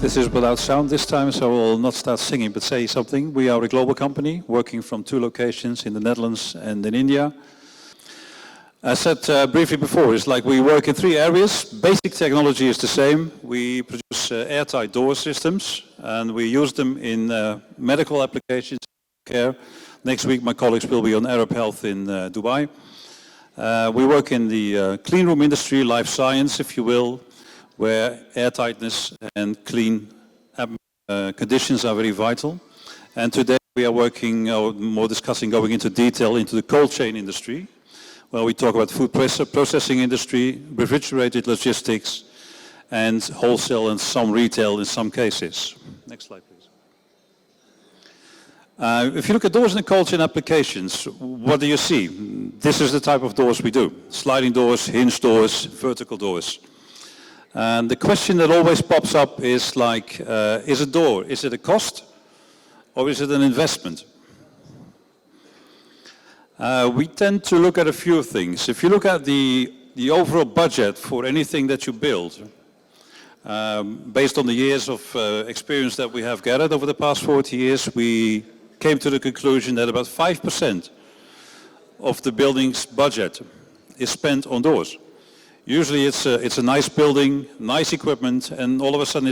This is without sound this time, so I will not start singing, but say something. We are a global company working from 2 locations in the Netherlands and in India. As said briefly before, it's like we work in 3 areas. Basic technology is the same. We produce airtight door systems, and we use them in medical applications, care. Next week, my colleagues will be on Arab Health in Dubai. We work in the clean room industry, life science, if you will, where airtightness and clean conditions are very vital. And today we are working, or more discussing, going into detail into the cold chain industry, where we talk about food processing industry, refrigerated logistics, and wholesale and some retail in some cases. Next slide, please. If you look at doors in the cold chain applications, what do you see? This is the type of doors we do. Sliding doors, hinge doors, vertical doors. And the question that always pops up is like, is a door, is it a cost or is it an investment? We tend to look at a few things. If you look at the overall budget for anything that you build, based on the years of experience that we have gathered over the past 40 years, we came to the conclusion that about 5% of the building's budget is spent on doors. Usually it's a nice building, nice equipment, and all of a sudden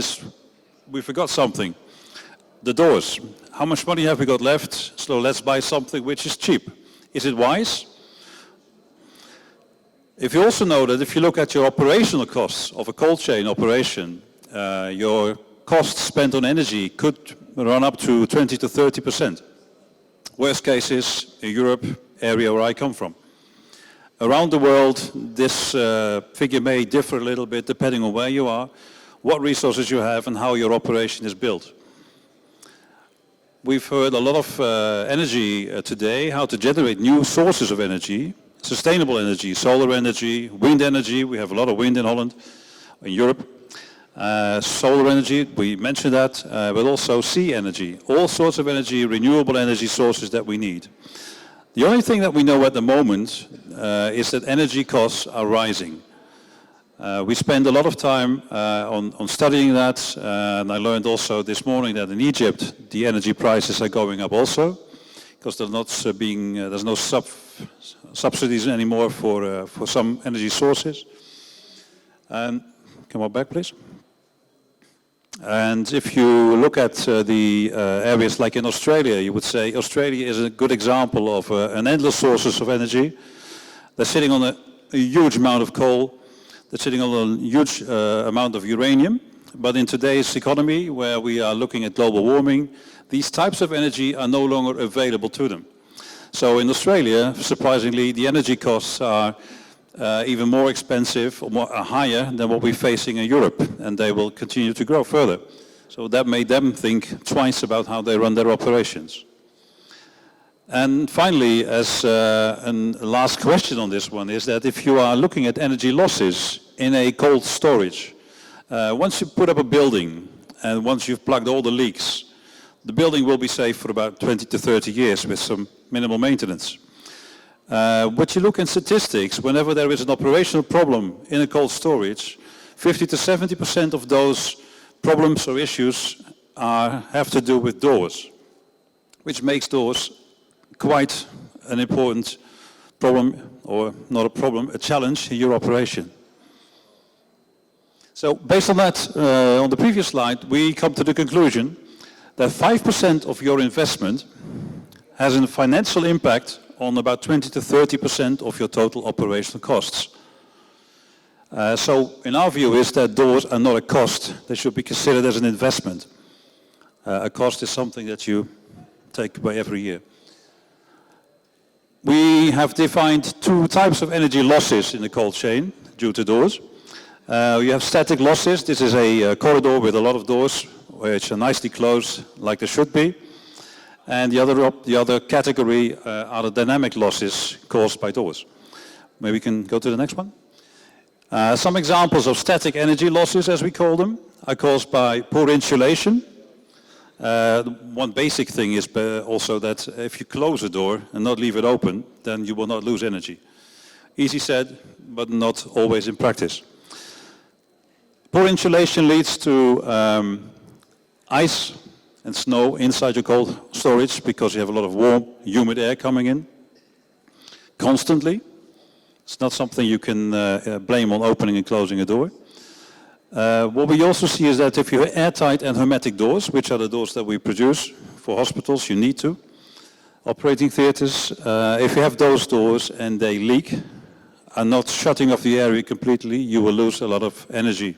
we forgot something. The doors. How much money have we got left? So let's buy something which is cheap. Is it wise? If you also know that if you look at your operational costs of a cold chain operation, your costs spent on energy could run up to 20 to 30%. Worst case is in Europe, area where I come from. Around the world, this figure may differ a little bit depending on where you are, what resources you have, and how your operation is built. We've heard a lot of energy today, how to generate new sources of energy, sustainable energy, solar energy, wind energy. We have a lot of wind in Holland, in Europe. Solar energy, we mentioned that, but also sea energy. All sorts of energy, renewable energy sources that we need. The only thing that we know at the moment is that energy costs are rising. We spend a lot of time on studying that, and I learned also this morning that in Egypt the energy prices are going up also, because there's no subsidies anymore for some energy sources. Come on back, please. And if you look at the areas like in Australia, you would say Australia is a good example of an endless sources of energy. They're sitting on a huge amount of coal. They're sitting on a huge amount of uranium. But in today's economy, where we are looking at global warming, these types of energy are no longer available to them. So in Australia, surprisingly, the energy costs are even more expensive or higher than what we're facing in Europe, and they will continue to grow further. So that made them think twice about how they run their operations. And finally, as a last question on this one, is that if you are looking at energy losses in a cold storage, once you put up a building and once you've plugged all the leaks, the building will be safe for about 20 to 30 years with some minimal maintenance. But you look in statistics, whenever there is an operational problem in a cold storage, 50 to 70% of those problems or issues have to do with doors, which makes doors quite an important problem, or not a problem, a challenge in your operation. So based on that, on the previous slide, we come to the conclusion that 5% of your investment has a financial impact on about 20 to 30% of your total operational costs. So in our view is that doors are not a cost. They should be considered as an investment. A cost is something that you take away every year. We have defined 2 types of energy losses in the cold chain due to doors. You have static losses. This is a corridor with a lot of doors, which are nicely closed like they should be. And the other category are the dynamic losses caused by doors. Maybe we can go to the next one. Some examples of static energy losses, as we call them, are caused by poor insulation. One basic thing is also that if you close a door and not leave it open, then you will not lose energy. Easy said, but not always in practice. Poor insulation leads to ice and snow inside your cold storage because you have a lot of warm, humid air coming in constantly. It's not something you can blame on opening and closing a door. What we also see is that if you have airtight and hermetic doors, which are the doors that we produce for hospitals, you need to, operating theaters, if you have those doors and they leak, are not shutting off the area completely, you will lose a lot of energy.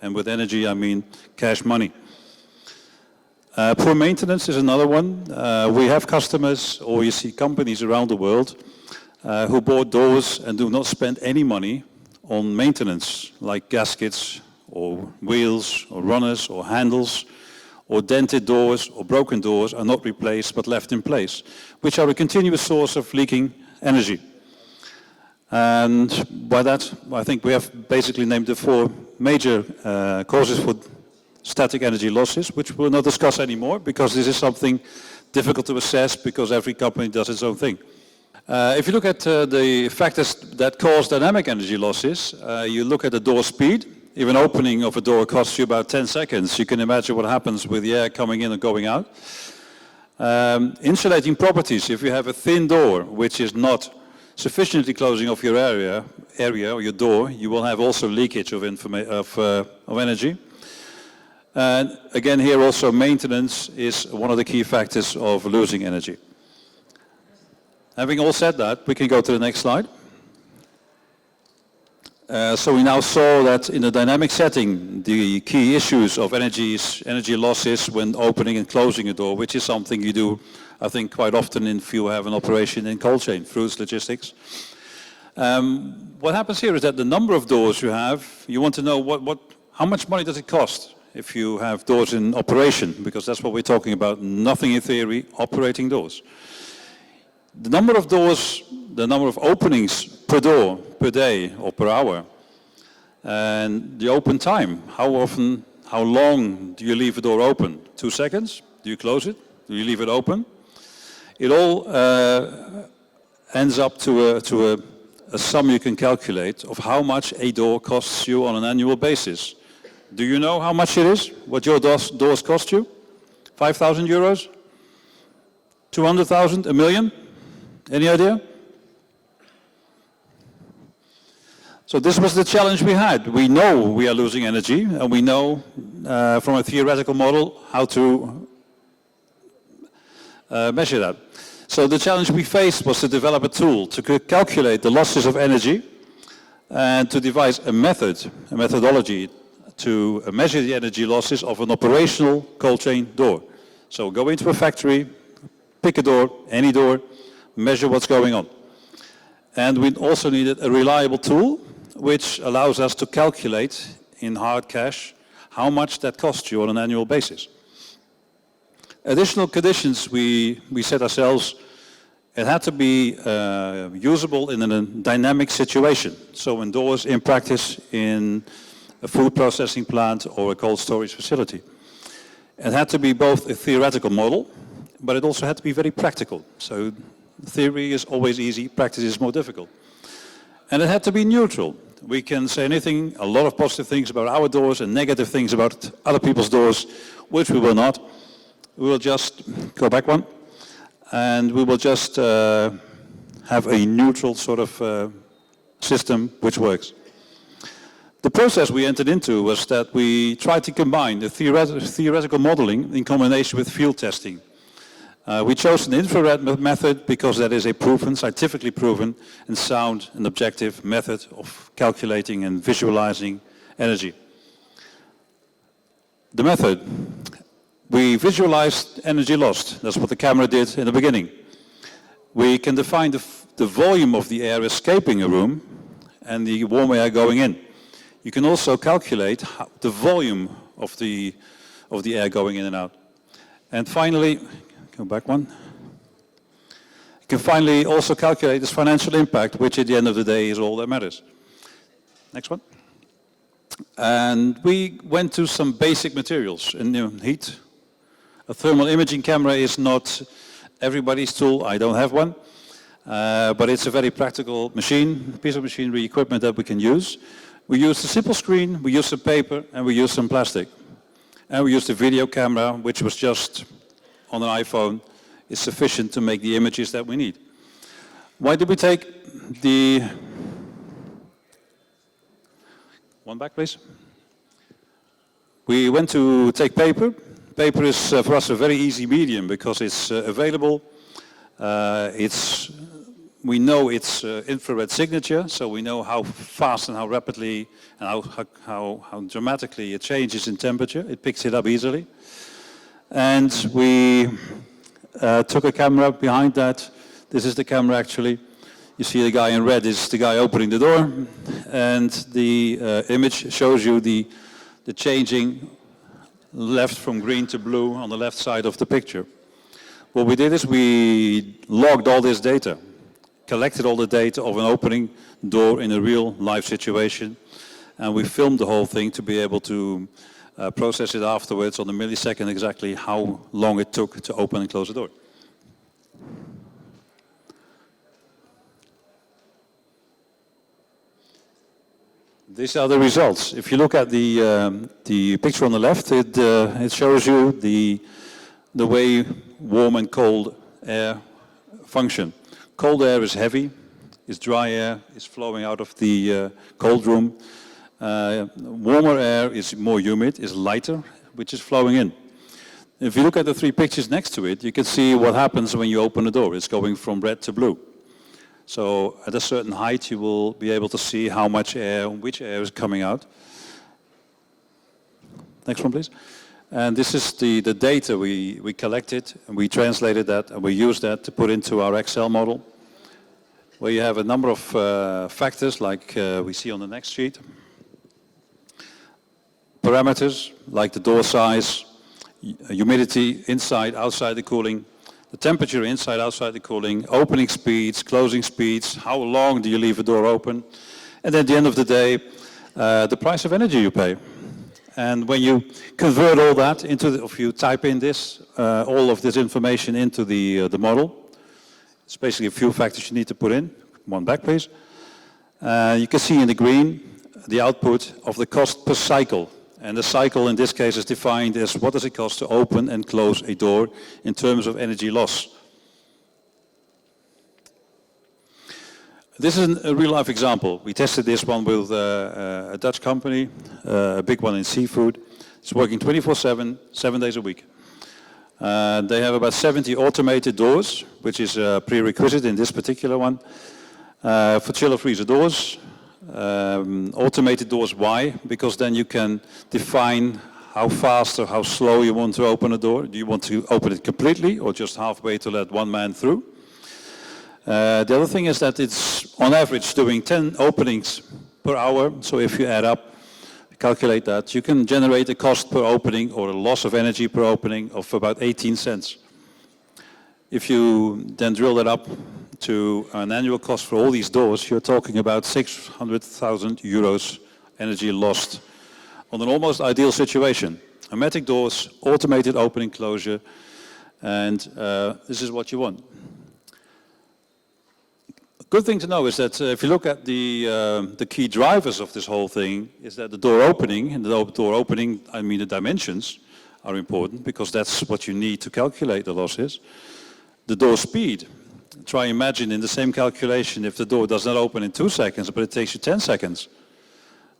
And with energy, I mean cash money. Poor maintenance is another one. We have customers, or you see companies around the world, who bought doors and do not spend any money on maintenance, like gaskets, or wheels, or runners, or handles, or dented doors, or broken doors are not replaced but left in place, which are a continuous source of leaking energy. And by that, I think we have basically named the 4 major causes for static energy losses, which we'll not discuss anymore because this is something difficult to assess because every company does its own thing. If you look at the factors that cause dynamic energy losses, you look at the door speed. Even opening of a door costs you about 10 seconds. You can imagine what happens with the air coming in and going out. Insulating properties. If you have a thin door, which is not sufficiently closing off your area or your door, you will have also leakage of energy. And again, here also maintenance is one of the key factors of losing energy. Having all said that, we can go to the next slide. So we now saw that in a dynamic setting, the key issues of energy losses when opening and closing a door, which is something you do, I think, quite often if you have an operation in cold chain, fruits, logistics. What happens here is that the number of doors you have, you want to know how much money does it cost if you have doors in operation, because that's what we're talking about, nothing in theory, operating doors. The number of doors, the number of openings per door, per day or per hour, and the open time. How often, how long do you leave a door open? 2 seconds? Do you close it? Do you leave it open? It all ends up to a sum you can calculate of how much a door costs you on an annual basis. Do you know how much it is? What your doors cost you? 5,000 euros? 200,000? A million? Any idea? So this was the challenge we had. We know we are losing energy, and we know from a theoretical model how to measure that. So the challenge we faced was to develop a tool to calculate the losses of energy and to devise a methodology to measure the energy losses of an operational cold chain door. So go into a factory, pick a door, any door, measure what's going on. And we also needed a reliable tool which allows us to calculate in hard cash how much that costs you on an annual basis. Additional conditions we set ourselves, it had to be usable in a dynamic situation. So indoors, in practice, in a food processing plant or a cold storage facility. It had to be both a theoretical model, but it also had to be very practical. So theory is always easy, practice is more difficult. And it had to be neutral. We can say anything, a lot of positive things about our doors and negative things about other people's doors, which we will not. We will just, go back one, and we will just have a neutral sort of system which works. The process we entered into was that we tried to combine the theoretical modeling in combination with field testing. We chose an infrared method because that is a proven, scientifically proven and sound and objective method of calculating and visualizing energy. The method, we visualized energy lost. That's what the camera did in the beginning. We can define the volume of the air escaping a room and the warm air going in. You can also calculate the volume of the air going in and out. And finally, go back one. You can finally also calculate this financial impact, which at the end of the day is all that matters. Next one. And we went to some basic materials in heat. A thermal imaging camera is not everybody's tool. I don't have one. But it's a very practical machine, piece of machinery equipment that we can use. We used a simple screen, we used some paper, and we used some plastic. And we used a video camera, which was just on an iPhone, is sufficient to make the images that we need. Why did we take the... One back, please. We went to take paper. Paper is for us a very easy medium because it's available. We know its infrared signature, so we know how fast and how rapidly and how dramatically it changes in temperature. It picks it up easily. And we took a camera behind that. This is the camera actually. You see the guy in red is the guy opening the door, and the image shows you the changing left from green to blue on the left side of the picture. What we did is we logged all this data, collected all the data of an opening door in a real life situation, and we filmed the whole thing to be able to process it afterwards on the millisecond exactly how long it took to open and close the door. These are the results. If you look at the picture on the left, it shows you the way warm and cold air function. Cold air is heavy, is dry air, is flowing out of the cold room. Warmer air is more humid, is lighter, which is flowing in. If you look at the three pictures next to it, you can see what happens when you open the door. It's going from red to blue. So at a certain height, you will be able to see how much air, which air is coming out. Next one, please. And this is the data we collected, and we translated that, and we used that to put into our Excel model, where you have a number of factors, like we see on the next sheet. Parameters, like the door size, humidity, inside, outside the cooling, the temperature inside, outside the cooling, opening speeds, closing speeds, how long do you leave a door open, and at the end of the day, the price of energy you pay. And when you convert all that into, if you type in this, all of this information into the model, it's basically a few factors you need to put in. One back, please. You can see in the green the output of the cost per cycle. And the cycle in this case is defined as what does it cost to open and close a door in terms of energy loss. This is a real-life example. We tested this one with a Dutch company, a big one in seafood. It's working 24/7, 7 days a week. They have about 70 automated doors, which is a prerequisite in this particular one. For chiller freezer doors, automated doors, why? Because then you can define how fast or how slow you want to open a door. Do you want to open it completely or just halfway to let one man through? The other thing is that it's on average doing 10 openings per hour. So if you add up, calculate that, you can generate a cost per opening or a loss of energy per opening of about 18 cents. If you then drill that up to an annual cost for all these doors, you're talking about 600,000 euros energy lost on an almost ideal situation. Hermetic doors, automated opening closure, and this is what you want. Good thing to know is that if you look at the key drivers of this whole thing, is that the door opening, and the door opening, I mean the dimensions are important because that's what you need to calculate the losses. The door speed, try imagine in the same calculation if the door does not open in 2 seconds, but it takes you 10 seconds.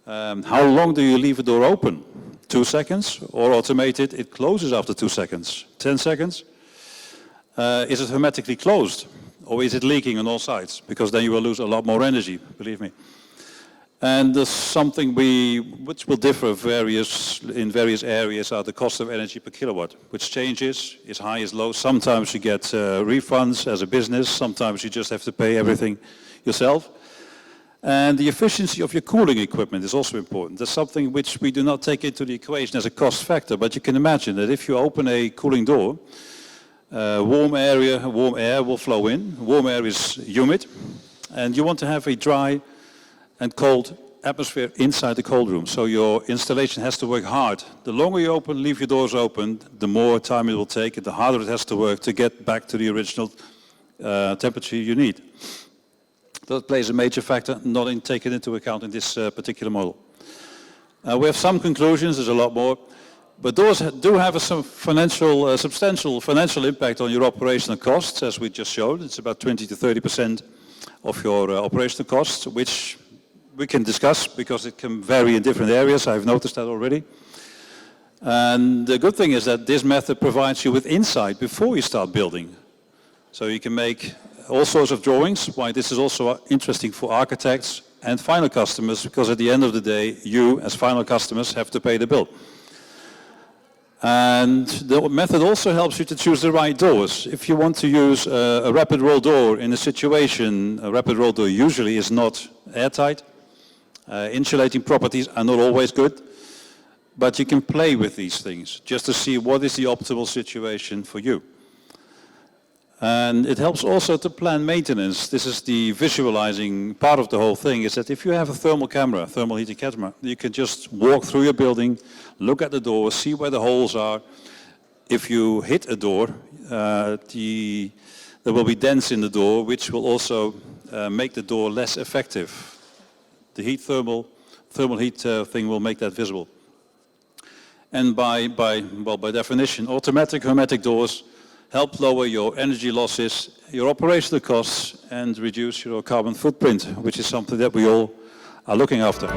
How long do you leave a door open? 2 seconds, or automated, it closes after 2 seconds. 10 seconds? Is it hermetically closed? Or is it leaking on all sides? Because then you will lose a lot more energy, believe me. And there's something which will differ in various areas are the cost of energy per kilowatt, which changes, is high, is low. Sometimes you get refunds as a business, sometimes you just have to pay everything yourself. And the efficiency of your cooling equipment is also important. That's something which we do not take into the equation as a cost factor, but you can imagine that if you open a cooling door, warm air will flow in. Warm air is humid, and you want to have a dry and cold atmosphere inside the cold room. So your installation has to work hard. The longer you leave your doors open, the more time it will take, and the harder it has to work to get back to the original temperature you need. That plays a major factor, not taken into account in this particular model. We have some conclusions, there's a lot more. But doors do have some substantial financial impact on your operational costs, as we just showed. It's about 20 to 30% of your operational costs, which we can discuss because it can vary in different areas. I've noticed that already. And the good thing is that this method provides you with insight before you start building. So you can make all sorts of drawings, why this is also interesting for architects and final customers, because at the end of the day, you as final customers have to pay the bill. And the method also helps you to choose the right doors. If you want to use a rapid roll door in a situation, a rapid roll door usually is not airtight. Insulating properties are not always good, but you can play with these things just to see what is the optimal situation for you. And it helps also to plan maintenance. This is the visualizing part of the whole thing, is that if you have a thermal camera, thermal heating camera, you can just walk through your building, look at the door, see where the holes are. If you hit a door, there will be dents in the door, which will also make the door less effective. The thermal heat thing will make that visible. And by definition, automatic hermetic doors help lower your energy losses, your operational costs, and reduce your carbon footprint, which is something that we all are looking after.